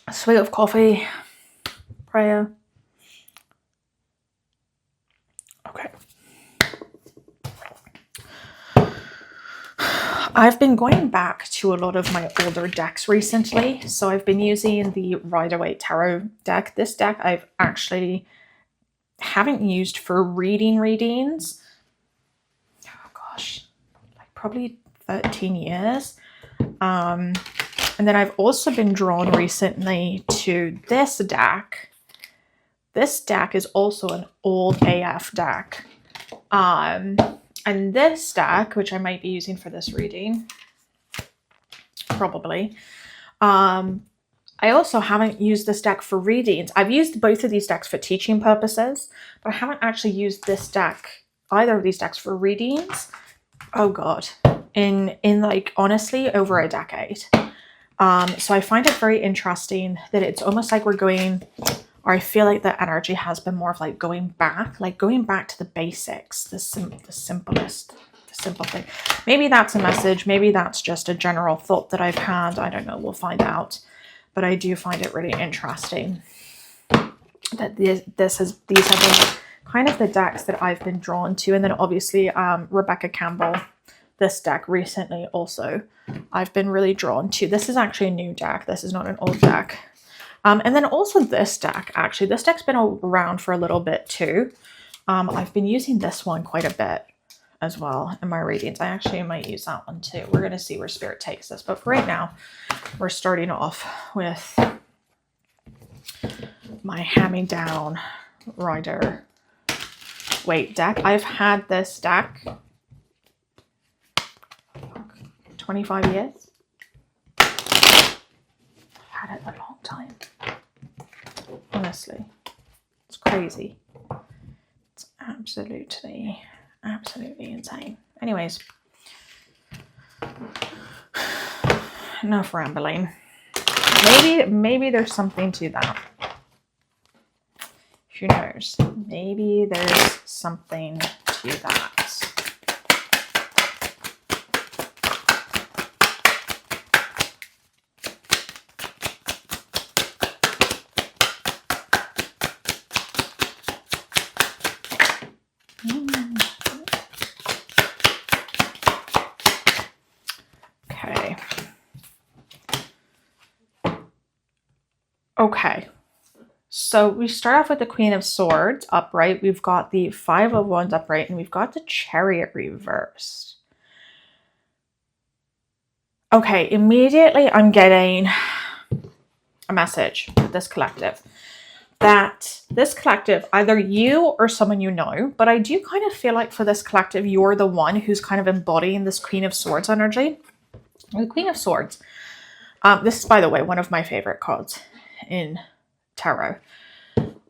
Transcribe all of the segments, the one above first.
A swig of coffee. Prayer. Okay. I've been going back to a lot of my older decks recently. So I've been using the Rider-Waite Tarot deck. This deck I've actually haven't used for readings. Oh gosh, like probably 13 years. And then I've also been drawn recently to this deck. This deck is also an old AF deck. And this deck, which I might be using for this reading, probably. I also haven't used this deck for readings. I've used both of these decks for teaching purposes, but I haven't actually used this deck, either of these decks, for readings. Oh God, in like honestly over a decade. So I find it very interesting that it's almost like we're going, or I feel like the energy has been more of like going back to the basics, the simple thing. Maybe that's a message. Maybe that's just a general thought that I've had. I don't know. We'll find out. But I do find it really interesting that these have been kind of the decks that I've been drawn to. And then obviously Rebecca Campbell, this deck recently also, I've been really drawn to. This is actually a new deck. This is not an old deck. And then also this deck, actually. This deck's been around for a little bit too. I've been using this one quite a bit as well in my readings. I actually might use that one too. We're going to see where Spirit takes us. But for right now, we're starting off with my hand-me-down Rider-Waite deck. I've had this deck 25 years. I've had it a long time. Honestly, it's crazy. It's absolutely insane. Anyways, enough rambling. Maybe there's something to that. Who knows? Maybe there's something to that. Okay, so we start off with the Queen of Swords upright. We've got the Five of Wands upright, and we've got the Chariot reversed. Okay, immediately I'm getting a message with this collective. That this collective, either you or someone you know, but I do kind of feel like for this collective, you're the one who's kind of embodying this Queen of Swords energy. The Queen of Swords. This is, by the way, one of my favorite cards in tarot.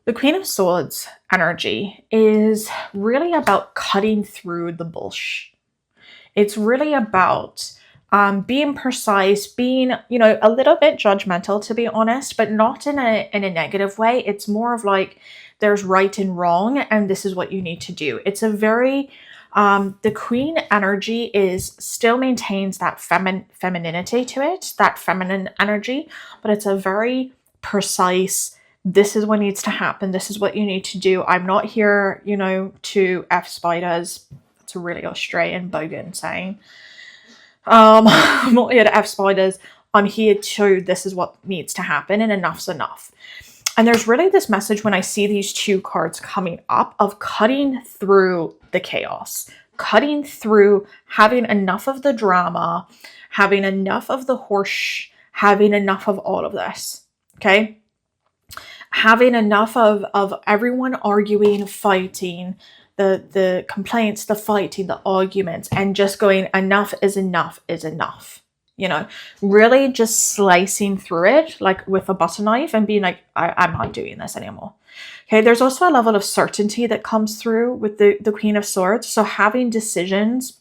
The Queen of Swords energy is really about cutting through the bullshit. It's really about being precise, being, you know, a little bit judgmental, to be honest, but not in a negative way. It's more of like there's right and wrong, and this is what you need to do. It's a very the Queen energy is still maintains that femininity to it, that feminine energy, but it's a very precise, this is what needs to happen, this is what you need to do. I'm not here, you know, to F spiders. It's a really Australian bogan saying. I'm not here to F spiders. I'm here to, this is what needs to happen, and enough's enough. And there's really this message when I see these two cards coming up of cutting through the chaos, cutting through, having enough of the drama, having enough of the horse, having enough of all of this. Okay, having enough of everyone arguing, fighting, the complaints, the fighting, the arguments, and just going, enough is enough is enough. You know, really just slicing through it like with a butter knife and being like, I'm not doing this anymore. Okay, there's also a level of certainty that comes through with the Queen of Swords. So having decisions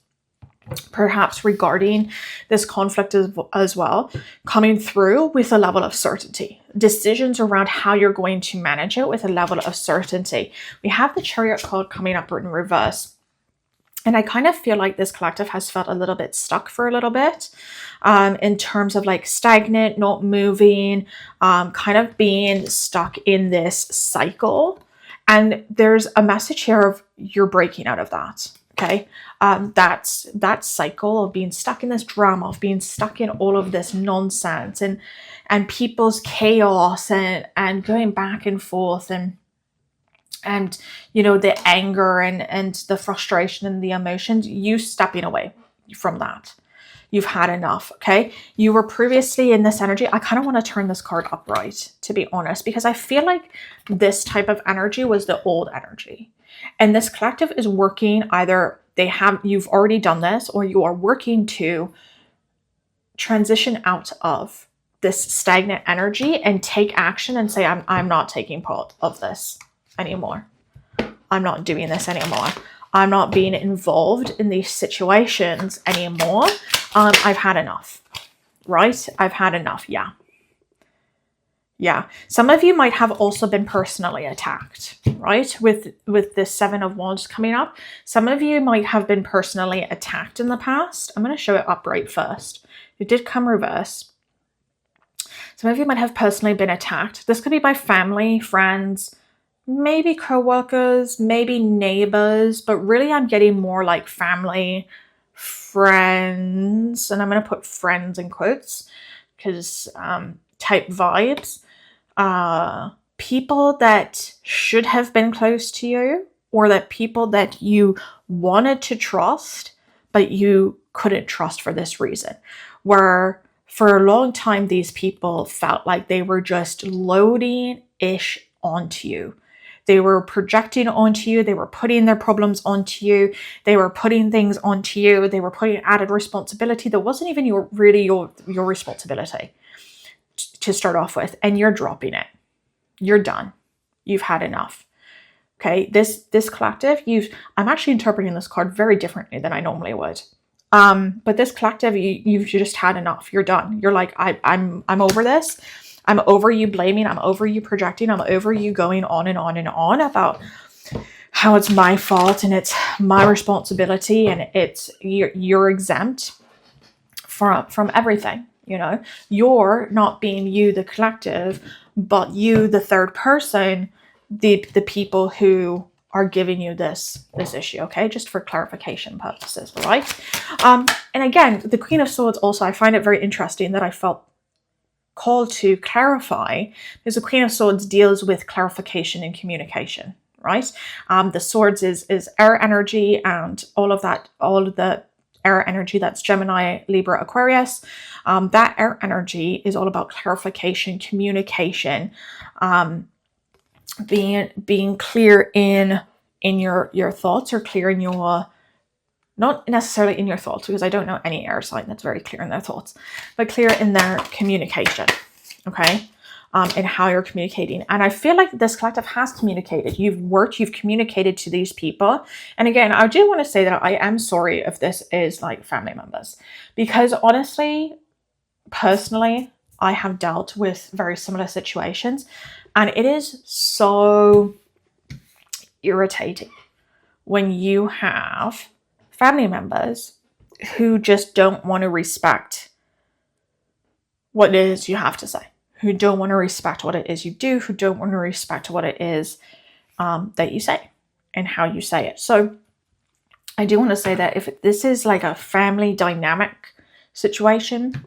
perhaps regarding this conflict as well, coming through with a level of certainty. Decisions around how you're going to manage it with a level of certainty. We have the Chariot card coming up in reverse. And I kind of feel like this collective has felt a little bit stuck for a little bit, in terms of like stagnant, not moving, kind of being stuck in this cycle. And there's a message here of you're breaking out of that. Okay. That's that cycle of being stuck in this drama, of being stuck in all of this nonsense and people's chaos and going back and forth and you know, the anger and the frustration and the emotions, you stepping away from that. You've had enough. Okay, you were previously in this energy. I kind of want to turn this card upright, to be honest, because I feel like this type of energy was the old energy, and this collective is working, either you've already done this, or you are working to transition out of this stagnant energy and take action and say, I'm not taking part of this anymore. I'm not doing this anymore. I'm not being involved in these situations anymore. I've had enough, right? I've had enough. Yeah. Yeah. Some of you might have also been personally attacked, right? With the 7 of Wands coming up. Some of you might have been personally attacked in the past. I'm going to show it upright first. It did come reverse. Some of you might have personally been attacked. This could be by family, friends, maybe co-workers, maybe neighbors, but really I'm getting more like family, friends, and I'm going to put friends in quotes because type vibes. People that should have been close to you, or that people that you wanted to trust, but you couldn't trust for this reason, where for a long time, these people felt like they were just loading-ish onto you. They were projecting onto you. They were putting their problems onto you. They were putting things onto you. They were putting added responsibility that wasn't even your responsibility to start off with. And you're dropping it. You're done. You've had enough. Okay, this collective, I'm actually interpreting this card very differently than I normally would. But this collective, you've just had enough. You're done. You're like, I'm over this. I'm over you blaming. I'm over you projecting. I'm over you going on and on and on about how it's my fault and it's my responsibility and it's you're exempt from everything. You know, you're not being you, the collective, but you, the third person, the people who are giving you this issue. Okay, just for clarification purposes, right? And again, the Queen of Swords also, I find it very interesting that I felt called to clarify, because the Queen of Swords deals with clarification and communication, right? The Swords is air energy and all of the air energy, that's Gemini, Libra, Aquarius. That air energy is all about clarification, communication, being clear in your thoughts, or clear in your, not necessarily in your thoughts, because I don't know any air sign that's very clear in their thoughts, but clear in their communication, okay? And how you're communicating. And I feel like this collective has communicated. You've communicated to these people. And again, I do want to say that I am sorry if this is like family members, because honestly, personally, I have dealt with very similar situations, and it is so irritating when you have family members who just don't want to respect what it is you have to say, who don't want to respect what it is you do, who don't want to respect what it is that you say and how you say it. So I do want to say that if this is like a family dynamic situation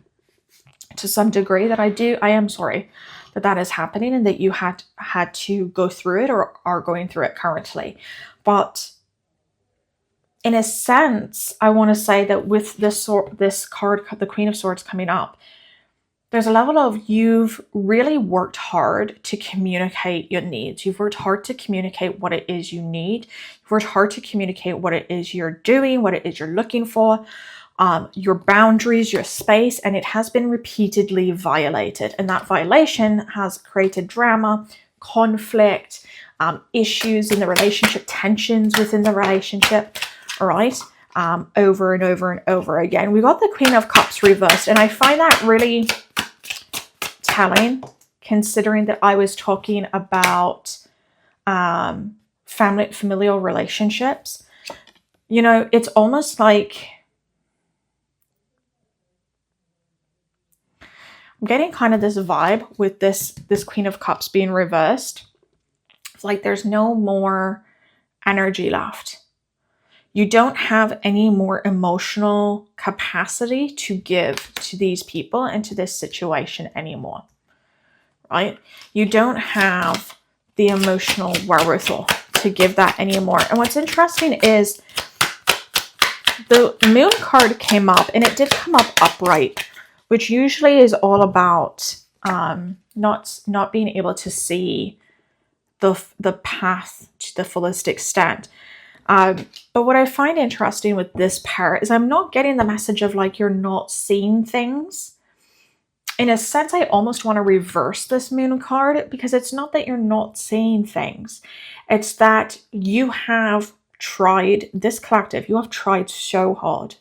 to some degree, that I am sorry that is happening and that you had to go through it or are going through it currently. But in a sense, I want to say that with this card, the Queen of Swords coming up, there's a level of you've really worked hard to communicate your needs. You've worked hard to communicate what it is you need. You've worked hard to communicate what it is you're doing, what it is you're looking for, your boundaries, your space, and it has been repeatedly violated. And that violation has created drama, conflict, issues in the relationship, tensions within the relationship. All right, over and over and over again. We got the Queen of Cups reversed, and I find that really telling, considering that I was talking about familial relationships. You know, it's almost like I'm getting kind of this vibe with this Queen of Cups being reversed. It's like there's no more energy left. You don't have any more emotional capacity to give to these people and to this situation anymore, right? You don't have the emotional wherewithal to give that anymore. And what's interesting is the Moon card came up, and it did come up upright, which usually is all about not being able to see the path to the fullest extent. But what I find interesting with this pair is I'm not getting the message of like you're not seeing things. In a sense, I almost want to reverse this Moon card, because it's not that you're not seeing things. It's that you have tried, this collective, you have tried so hard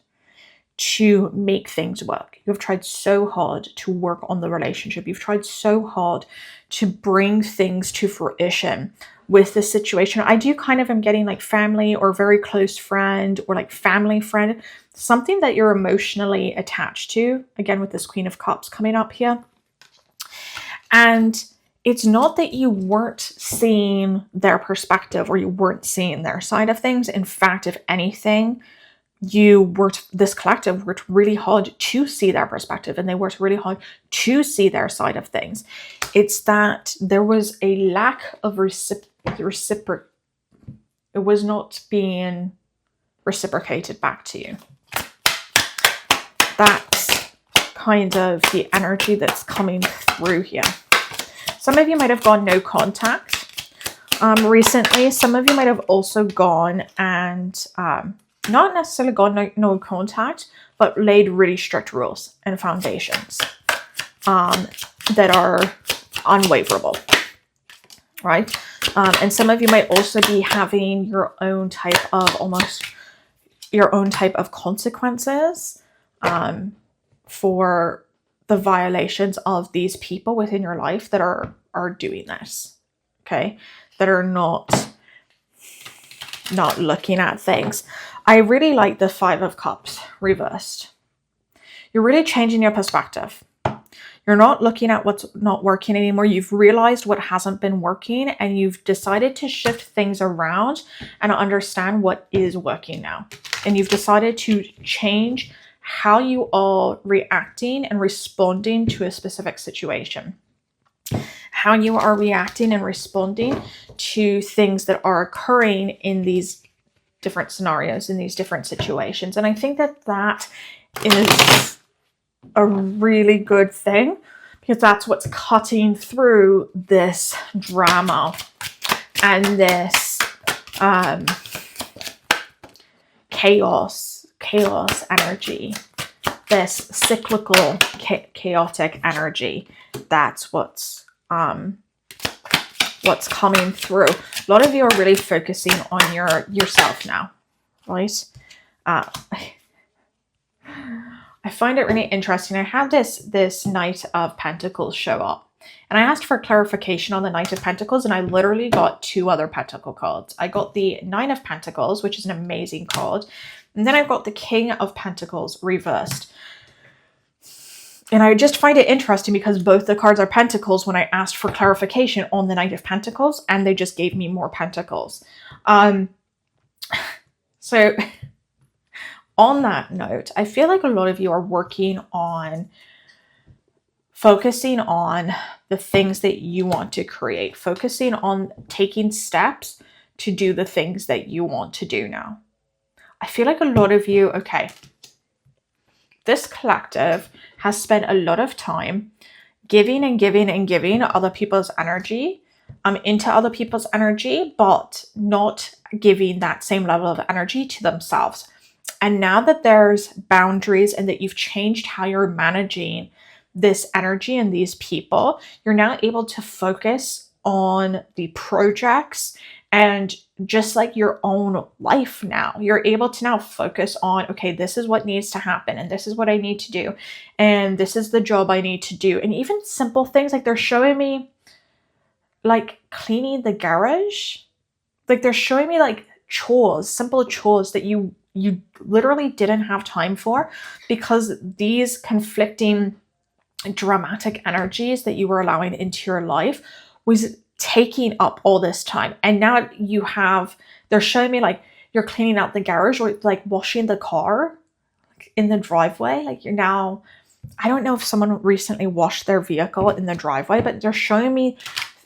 to make things work. You have tried so hard to work on the relationship. You've tried so hard to bring things to fruition with this situation. I do kind of am getting like family or very close friend or like family friend, something that you're emotionally attached to, again with this Queen of Cups coming up here. And it's not that you weren't seeing their perspective or you weren't seeing their side of things. In fact, if anything, this collective worked really hard to see their perspective, and they worked really hard to see their side of things. It's that there was a lack of it was not being reciprocated back to you. That's kind of the energy that's coming through here. Some of you might have gone no contact recently. Some of you might have also gone and not necessarily gone no contact, but laid really strict rules and foundations that are unwaverable, right? And some of you might also be having your own type of consequences for the violations of these people within your life that are doing this, okay? That are not looking at things. I really like the Five of Cups reversed. You're really changing your perspective. You're not looking at what's not working anymore. You've realized what hasn't been working, and you've decided to shift things around and understand what is working now. And you've decided to change how you are reacting and responding to a specific situation. How you are reacting and responding to things that are occurring in these different scenarios, in these different situations. And I think that is a really good thing, because that's what's cutting through this drama and this chaos energy, this cyclical chaotic energy. That's what's coming through. A lot of you are really focusing on yourself now, right? I find it really interesting. I have this Knight of Pentacles show up, and I asked for clarification on the Knight of Pentacles, and I literally got two other Pentacle cards. I got the Nine of Pentacles, which is an amazing card, and then I've got the King of Pentacles reversed. And I just find it interesting because both the cards are pentacles when I asked for clarification on the Knight of Pentacles, and they just gave me more pentacles. So on that note, I feel like a lot of you are working on focusing on the things that you want to create, focusing on taking steps to do the things that you want to do now. I feel like a lot of you, okay, this collective has spent a lot of time giving and giving and giving other people's energy, into other people's energy, but not giving that same level of energy to themselves. And now that there's boundaries and that you've changed how you're managing this energy and these people, you're now able to focus on the projects and just like your own life now. You're able to now focus on, okay, this is what needs to happen, and this is what I need to do, and this is the job I need to do. And even simple things, like they're showing me like cleaning the garage. Like they're showing me like chores, simple chores that you you literally didn't have time for, because these conflicting dramatic energies that you were allowing into your life was taking up all this time. And now they're showing me like you're cleaning out the garage or like washing the car in the driveway. Like you're now, I don't know if someone recently washed their vehicle in the driveway, but they're showing me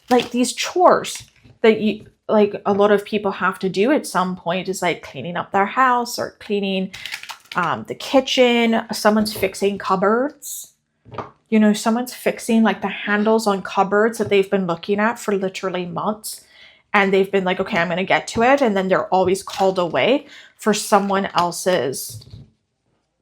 like these chores that you, like a lot of people have to do at some point, is like cleaning up their house or cleaning the kitchen. Someone's fixing cupboards. You know, someone's fixing like the handles on cupboards that they've been looking at for literally months. And they've been like, okay, I'm going to get to it. And then they're always called away for someone else's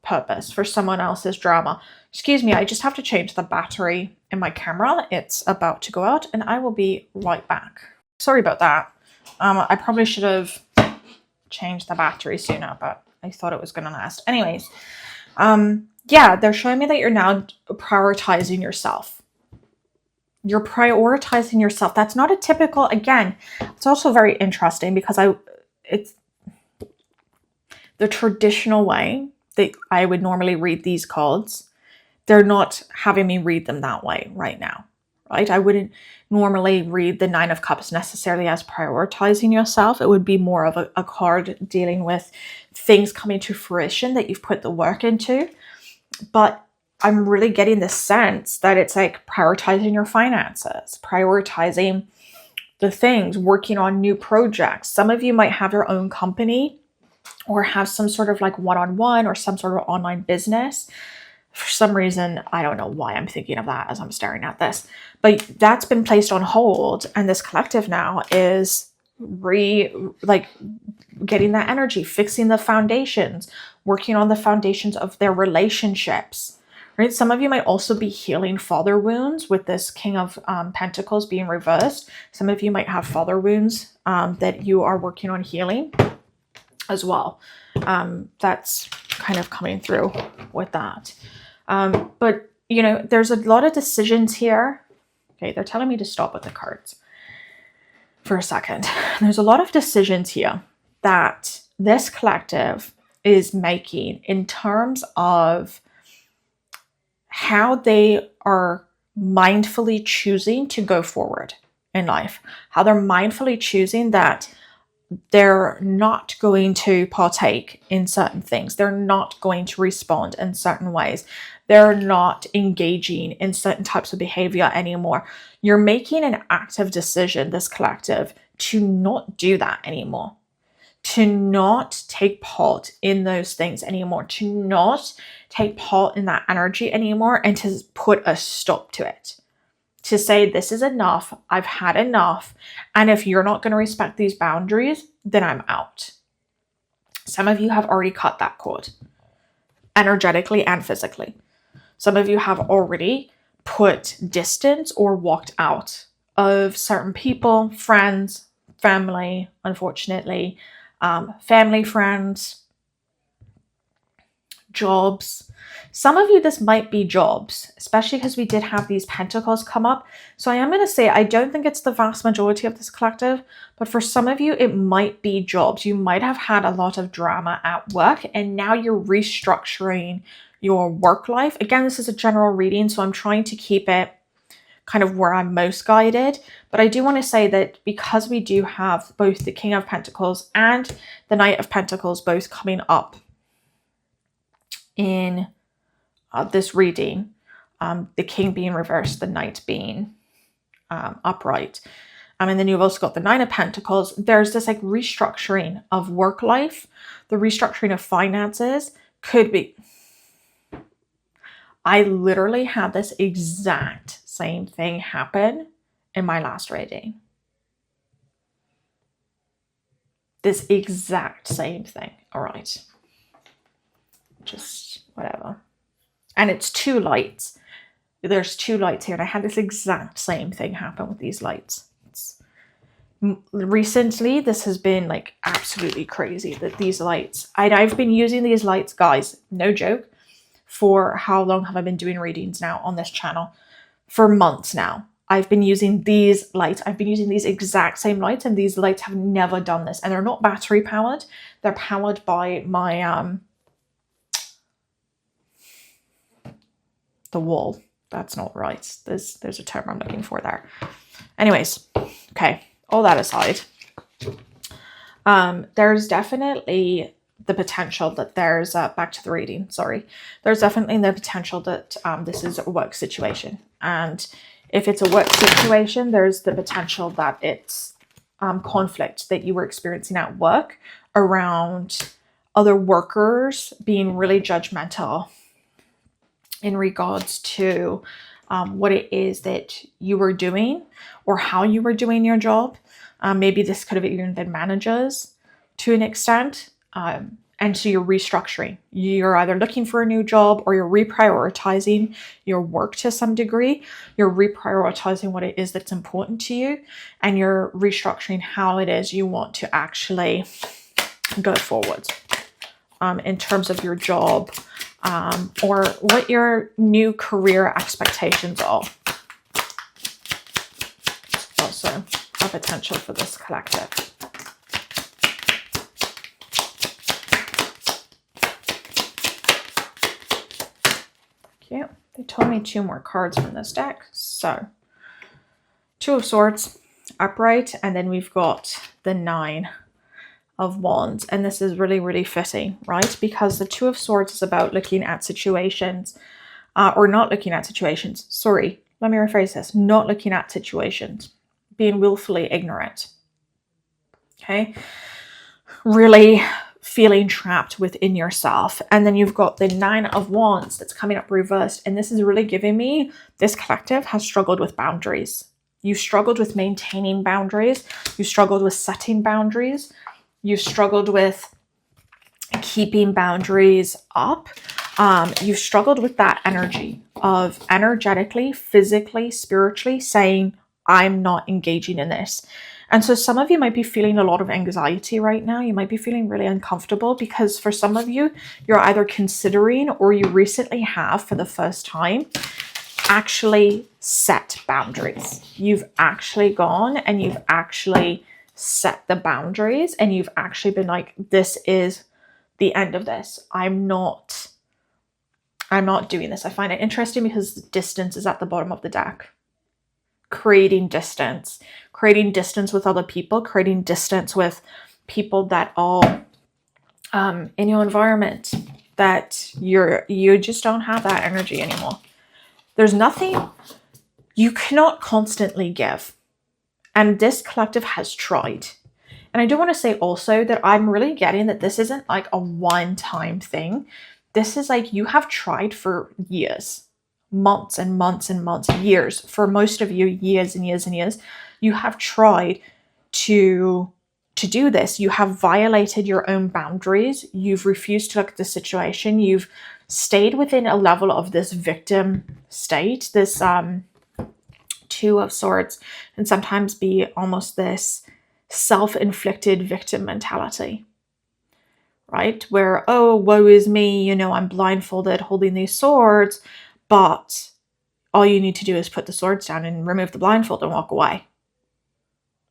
purpose, for someone else's drama. Excuse me, I just have to change the battery in my camera. It's about to go out and I will be right back. Sorry about that. I probably should have changed the battery sooner, but I thought it was going to last. Anyways, yeah, they're showing me that you're now prioritizing yourself. You're prioritizing yourself. That's not a typical, again, it's also very interesting because it's the traditional way that I would normally read these cards. They're not having me read them that way right now, right? I wouldn't normally read the Nine of Cups necessarily as prioritizing yourself. It would be more of a card dealing with things coming to fruition that you've put the work into. But I'm really getting the sense that it's like prioritizing your finances, prioritizing the things, working on new projects. Some of you might have your own company or have some sort of like one-on-one or some sort of online business. For some reason, I don't know why I'm thinking of that as I'm staring at this, but that's been placed on hold. And this collective now is getting that energy, fixing the foundations, working on the foundations of their relationships, right? Some of you might also be healing father wounds with this King of Pentacles being reversed. Some of you might have father wounds that you are working on healing as well. That's kind of coming through with that. But, you know, there's a lot of decisions here. Okay, they're telling me to stop with the cards for a second. There's a lot of decisions here that this collective is making in terms of how they are mindfully choosing to go forward in life, how they're mindfully choosing that they're not going to partake in certain things. They're not going to respond in certain ways. They're not engaging in certain types of behavior anymore. You're making an active decision, this collective, to not do that anymore, to not take part in those things anymore, to not take part in that energy anymore, and to put a stop to it. To say, this is enough, I've had enough, and if you're not going to respect these boundaries, then I'm out. Some of you have already cut that cord, energetically and physically. Some of you have already put distance or walked out of certain people, friends, family, unfortunately, family, friends, jobs. Some of you, this might be jobs, especially because we did have these pentacles come up. So I am going to say, I don't think it's the vast majority of this collective, but for some of you, it might be jobs. You might have had a lot of drama at work, and now you're restructuring your work life. Again, this is a general reading, so I'm trying to keep it kind of where I'm most guided. But I do want to say that because we do have both the King of Pentacles and the Knight of Pentacles both coming up in this reading, the King being reversed, the Knight being upright, and then you've also got the Nine of Pentacles. There's this like restructuring of work life, the restructuring of finances could be. I literally had this exact same thing happen in my last reading. This exact same thing. All right. Just whatever. And it's two lights. There's two lights here. And I had this exact same thing happen with these lights. Recently, this has been like absolutely crazy that these lights, I've been using these lights, guys, no joke, for how long have I been doing readings now on this channel? For months now. I've been using these lights. I've been using these exact same lights, and these lights have never done this. And they're not battery powered. They're powered by my, the wall. That's not right. There's a term I'm looking for there. Anyways, okay, all that aside, there's definitely the potential that there's, back to the reading, sorry. There's definitely the potential that this is a work situation. And if it's a work situation, there's the potential that it's conflict that you were experiencing at work around other workers being really judgmental in regards to what it is that you were doing or how you were doing your job. Maybe this could have even been managers to an extent. And so you're restructuring. You're either looking for a new job or you're reprioritizing your work to some degree. You're reprioritizing what it is that's important to you, and you're restructuring how it is you want to actually go forward in terms of your job or what your new career expectations are. Also a potential for this collective. Yeah, they told me 2 more cards from this deck. So, 2 of Swords, upright, and then we've got the 9 of Wands. And this is really, really fitting, right? Because the 2 of Swords is about looking at situations, or not looking at situations. Sorry, let me rephrase this. Not looking at situations. Being willfully ignorant. Okay? Really feeling trapped within yourself. And then you've got the 9 of Wands that's coming up reversed. And this is really giving me, this collective has struggled with boundaries. You struggled with maintaining boundaries. You struggled with setting boundaries. You struggled with keeping boundaries up. You struggled with that energy of energetically, physically, spiritually saying, I'm not engaging in this. And so some of you might be feeling a lot of anxiety right now. You might be feeling really uncomfortable because for some of you, you're either considering or you recently have for the first time actually set boundaries. You've actually gone and you've actually set the boundaries and you've actually been like, this is the end of this. I'm not doing this. I find it interesting because distance is at the bottom of the deck. Creating distance with other people, creating distance with people that are in your environment, that you just don't have that energy anymore. There's nothing, you cannot constantly give. And this collective has tried. And I do want to say also that I'm really getting that this isn't like a one-time thing. This is like you have tried for years. Months and months and months, years. For most of you, years and years and years. You have tried to do this. You have violated your own boundaries. You've refused to look at the situation. You've stayed within a level of this victim state, this 2 of Swords, and sometimes be almost this self-inflicted victim mentality. Right? Where, oh, woe is me, you know, I'm blindfolded holding these swords. But all you need to do is put the swords down and remove the blindfold and walk away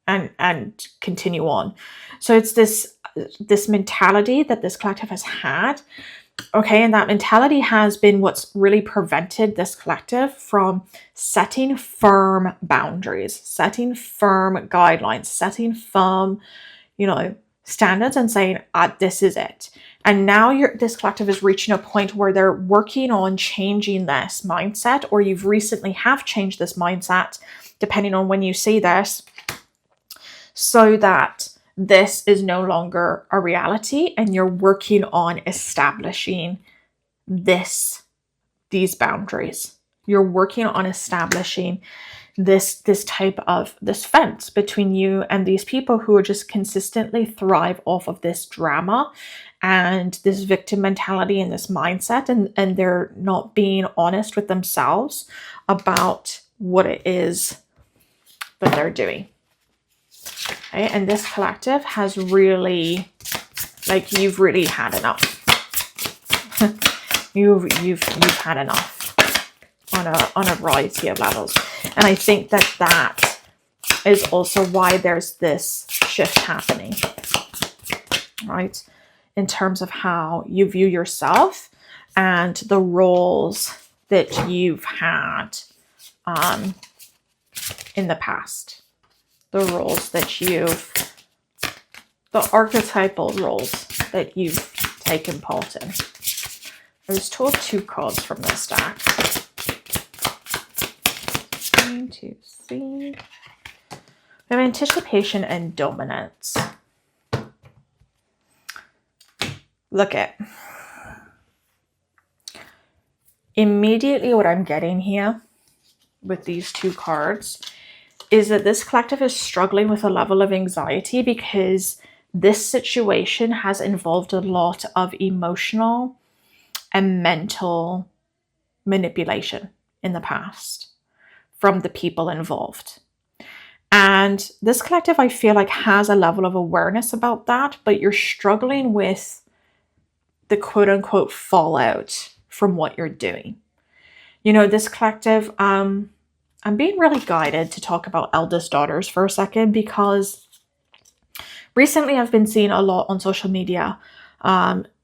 and continue on. So it's this mentality that this collective has had. Okay, and that mentality has been what's really prevented this collective from setting firm boundaries, setting firm guidelines, setting firm, you know, standards and saying, this is it. And now this collective is reaching a point where they're working on changing this mindset, or you've recently have changed this mindset, depending on when you see this, so that this is no longer a reality and you're working on establishing these boundaries. You're working on establishing this type of this fence between you and these people who are just consistently thrive off of this drama and this victim mentality and this mindset, and they're not being honest with themselves about what it is that they're doing. Okay? And this collective has really, like, you've really had enough. you've had enough on a variety of levels. And I think that that is also why there's this shift happening, right? In terms of how you view yourself and the roles that you've had in the past. The roles that you've, the archetypal roles that you've taken part in. I was told 2 cards from this deck. 1, 2, 3. We have anticipation and dominance. Look at. Immediately what I'm getting here with these 2 cards is that this collective is struggling with a level of anxiety because this situation has involved a lot of emotional and mental manipulation in the past from the people involved. And this collective, I feel like, has a level of awareness about that, but you're struggling with the quote unquote fallout from what you're doing. You know, this collective, I'm being really guided to talk about eldest daughters for a second, because recently I've been seeing a lot on social media,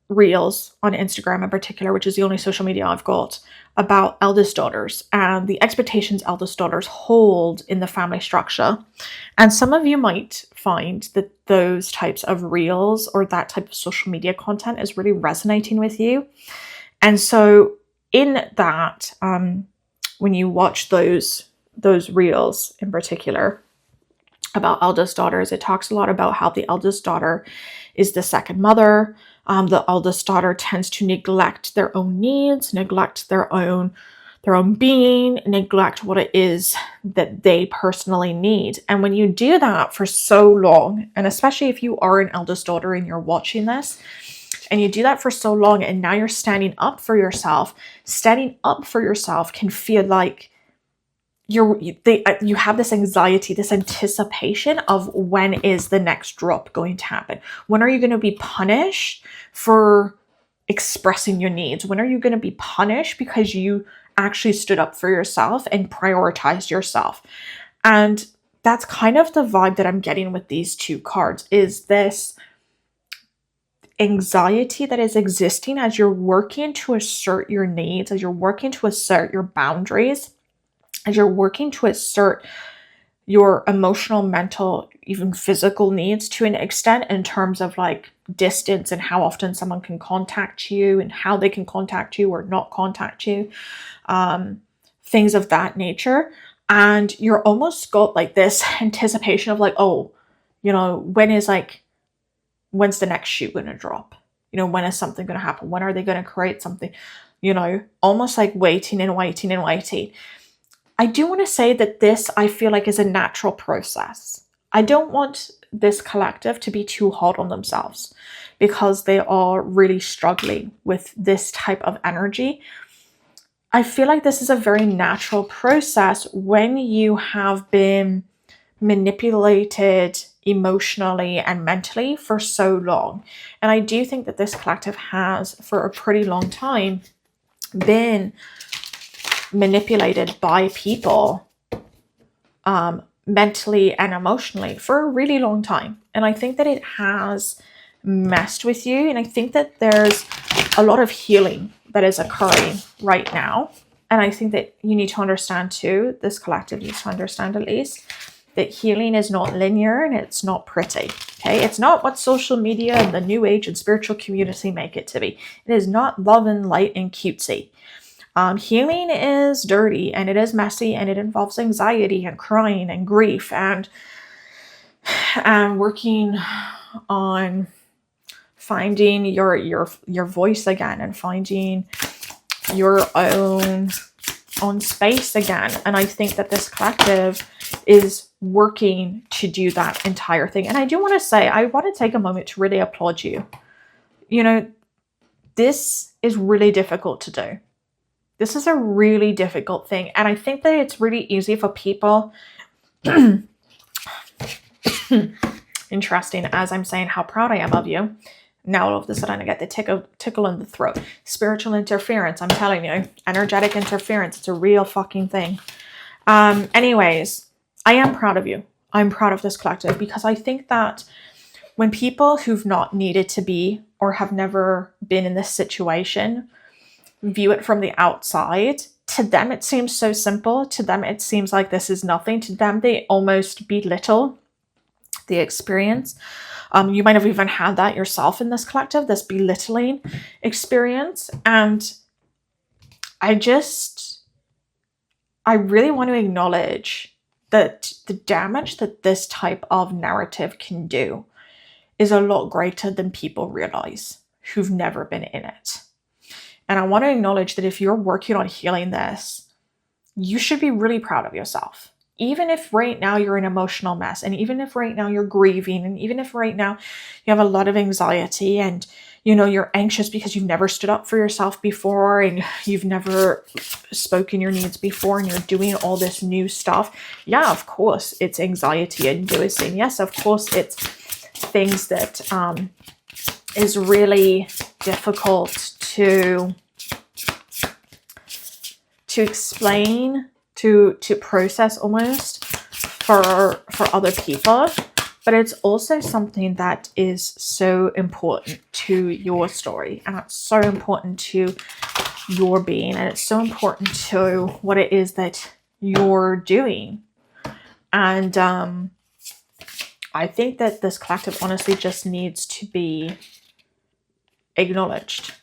reels on Instagram in particular, which is the only social media I've got, about eldest daughters and the expectations eldest daughters hold in the family structure. And some of you might find that those types of reels or that type of social media content is really resonating with you. And so in that, when you watch those reels in particular about eldest daughters, it talks a lot about how the eldest daughter is the second mother. The eldest daughter tends to neglect their own needs, neglect their own being, neglect what it is that they personally need. And when you do that for so long, and especially if you are an eldest daughter and you're watching this, and you do that for so long, and now you're standing up for yourself can feel like you have this anxiety, this anticipation of when is the next drop going to happen? When are you going to be punished for expressing your needs? When are you going to be punished because you actually stood up for yourself and prioritized yourself? And that's kind of the vibe that I'm getting with these 2 cards, is this anxiety that is existing as you're working to assert your needs, as you're working to assert your boundaries, as you're working to assert your emotional, mental, even physical needs to an extent, in terms of like distance and how often someone can contact you and how they can contact you or not contact you, things of that nature. And you're almost got like this anticipation of like, oh, you know, when's the next shoe going to drop? You know, when is something going to happen? When are they going to create something? You know, almost like waiting and waiting and waiting. I do want to say that this, I feel like, is a natural process. I don't want this collective to be too hard on themselves because they are really struggling with this type of energy. I feel like this is a very natural process when you have been manipulated emotionally and mentally for so long. And I do think that this collective has, for a pretty long time, been manipulated by people mentally and emotionally for a really long time. And I think that it has messed with you. And I think that there's a lot of healing that is occurring right now. And I think that you need to understand too, this collective needs to understand at least, that healing is not linear and it's not pretty. Okay, it's not what social media and the new age and spiritual community make it to be. It is not love and light and cutesy. Healing is dirty and it is messy and it involves anxiety and crying and grief and working on finding your voice again and finding your own space again. And I think that this collective is working to do that entire thing. And I do want to say, I want to take a moment to really applaud you. You know, this is really difficult to do. This is a really difficult thing. And I think that it's really easy for people. Interesting, as I'm saying how proud I am of you. Now all of a sudden I get the tickle in the throat. Spiritual interference, I'm telling you. Energetic interference, it's a real fucking thing. Anyways, I am proud of you. I'm proud of this collective because I think that when people who've not needed to be or have never been in this situation view it from the outside, to them it seems so simple. To them it seems like this is nothing. To them they almost belittle the experience. You might have even had that yourself in this collective, this belittling experience. And I really want to acknowledge that the damage that this type of narrative can do is a lot greater than people realize who've never been in it. And I want to acknowledge that if you're working on healing this, you should be really proud of yourself. Even if right now you're an emotional mess, and even if right now you're grieving, and even if right now you have a lot of anxiety and you're anxious because you've never stood up for yourself before and you've never spoken your needs before and you're doing all this new stuff. Yeah, of course, it's anxiety inducing. Yes, of course, it's things that is really difficult to explain, to process almost for other people. But it's also something that is so important to your story, and it's so important to your being, and it's so important to what it is that you're doing. And I think that this collective honestly just needs to be acknowledged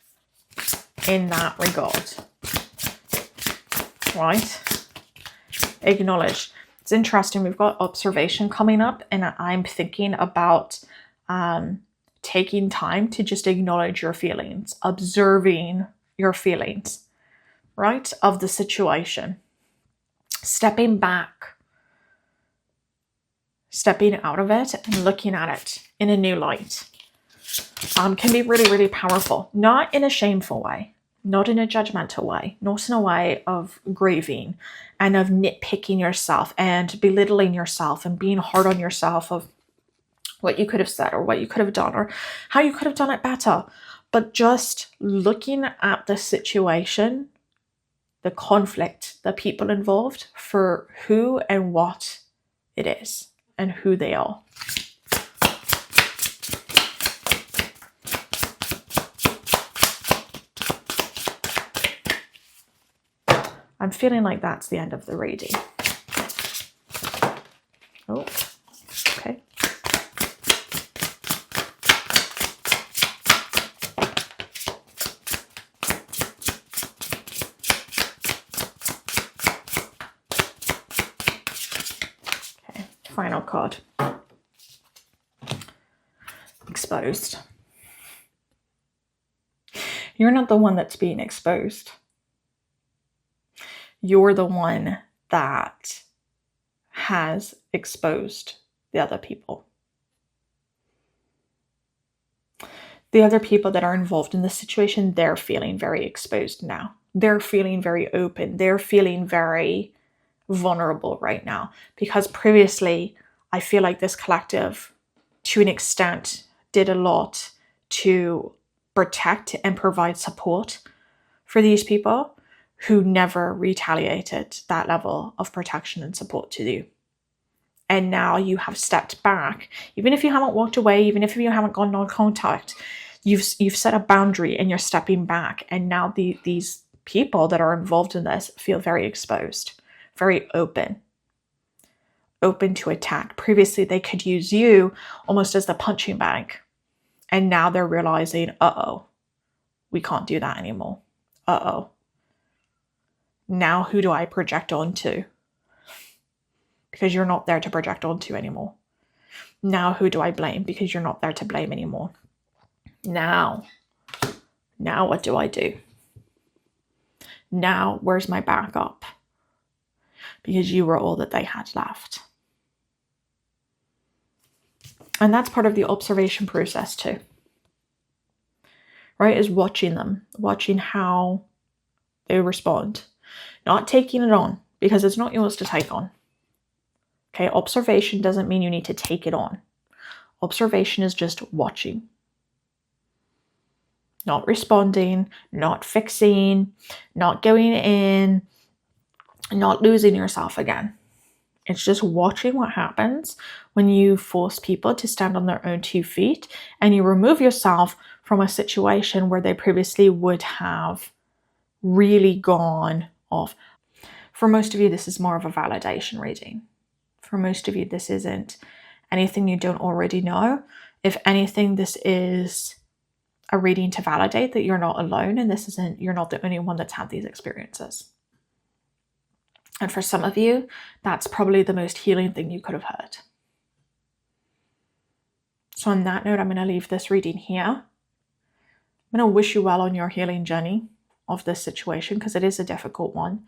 in that regard, right? Acknowledged. It's interesting. We've got observation coming up, and I'm thinking about taking time to just acknowledge your feelings, observing your feelings, right, of the situation, stepping back, stepping out of it and looking at it in a new light. Can be really, really powerful. Not in a shameful way, not in a judgmental way, not in a way of grieving and of nitpicking yourself and belittling yourself and being hard on yourself of what you could have said or what you could have done or how you could have done it better. But just looking at the situation, the conflict, the people involved for who and what it is and who they are. I'm feeling like that's the end of the reading. Oh, okay. Okay, final card. Exposed. You're not the one that's being exposed. You're the one that has exposed the other people. The other people that are involved in the situation, they're feeling very exposed now. They're feeling very open. They're feeling very vulnerable right now. Because previously, I feel like this collective, to an extent, did a lot to protect and provide support for these people who never retaliated that level of protection and support to you. And now you have stepped back. Even if you haven't walked away, even if you haven't gone non-contact, you've set a boundary and you're stepping back. And now these people that are involved in this feel very exposed, very open to attack. Previously, they could use you almost as the punching bag. And now they're realizing, uh-oh, we can't do that anymore. Uh-oh. Now who do I project onto? Because you're not there to project onto anymore. Now who do I blame? Because you're not there to blame anymore. Now what do I do? Now where's my backup? Because you were all that they had left. And that's part of the observation process too. Right? Is watching them, watching how they respond. Not taking it on, because it's not yours to take on. Okay, observation doesn't mean you need to take it on. Observation is just watching. Not responding, not fixing, not going in, not losing yourself again. It's just watching what happens when you force people to stand on their own 2 feet and you remove yourself from a situation where they previously would have really gone off. For most of you, this is more of a validation reading. For most of you, this isn't anything you don't already know. If anything, this is a reading to validate that you're not alone and you're not the only one that's had these experiences. And for some of you, that's probably the most healing thing you could have heard. So on that note, I'm going to leave this reading here. I'm going to wish you well on your healing journey of this situation, because it is a difficult one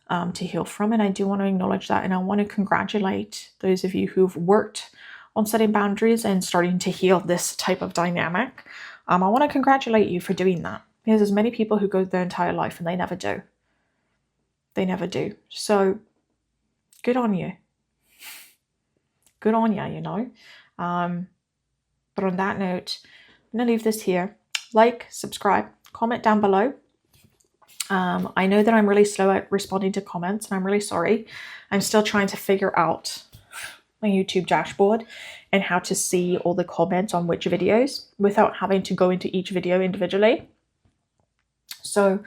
to heal from. And I do want to acknowledge that. And I want to congratulate those of you who've worked on setting boundaries and starting to heal this type of dynamic. I want to congratulate you for doing that, because there's many people who go their entire life and they never do. They never do. So good on you. Good on you, you know. But on that note, I'm going to leave this here. Like, subscribe, comment down below. I know that I'm really slow at responding to comments, and I'm really sorry. I'm still trying to figure out my YouTube dashboard and how to see all the comments on which videos without having to go into each video individually. So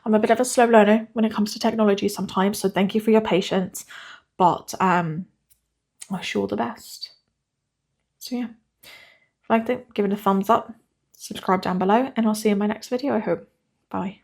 I'm a bit of a slow learner when it comes to technology sometimes, so thank you for your patience, but I wish you all the best. So yeah, if you liked it, give it a thumbs up, subscribe down below, and I'll see you in my next video, I hope. Bye.